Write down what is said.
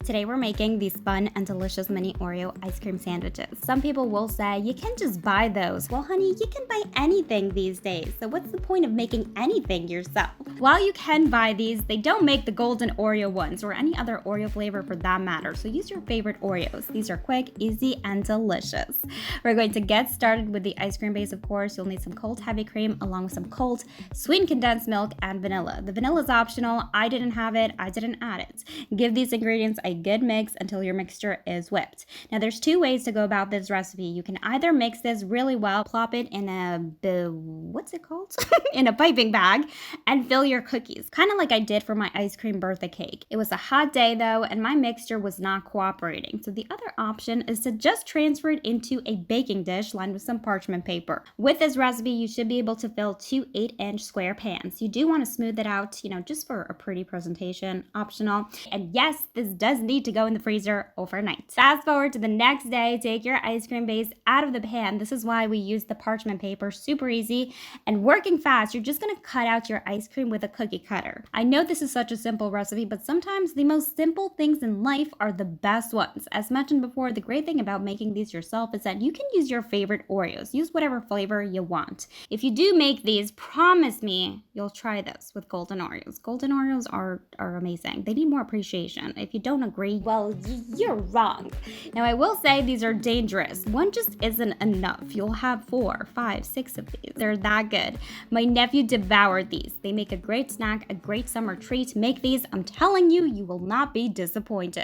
Today we're making these fun and delicious mini Oreo ice cream sandwiches. Some people will say, you can just buy those. Well, honey, you can buy anything these days. So what's the point of making anything yourself? While you can buy these, they don't make the golden Oreo ones or any other Oreo flavor for that matter. So use your favorite Oreos. These are quick, easy, and delicious. We're going to get started with the ice cream base, of course. You'll need some cold heavy cream along with some cold sweetened condensed milk and vanilla. The vanilla is optional. I didn't have it. I didn't add it. Give these ingredients a good mix until your mixture is whipped. Now there's two ways to go about this recipe. You can either mix this really well, plop it in in a piping bag and fill your cookies, kind of like I did for my ice cream birthday cake. It was a hot day though, and my mixture was not cooperating. So the other option is to just transfer it into a baking dish lined with some parchment paper. With this recipe, you should be able to fill two 8-inch square pans. You do want to smooth it out, just for a pretty presentation, optional. And yes, this does need to go in the freezer overnight. Fast forward to the next day, take your ice cream base out of the pan. This is why we use the parchment paper, super easy. And working fast, you're just gonna cut out your ice cream with a cookie cutter. I know this is such a simple recipe, but sometimes the most simple things in life are the best ones. As mentioned before, the great thing about making these yourself is that you can use your favorite Oreos. Use whatever flavor you want. If you do make these, promise me you'll try this with golden Oreos. Golden Oreos are amazing. They need more appreciation. If you don't agree, well, you're wrong. Now, I will say these are dangerous. One just isn't enough. You'll have 4, 5, 6 of these. They're that good. My nephew devoured these. They make a great snack, a great summer treat. Make these. I'm telling you, you will not be disappointed.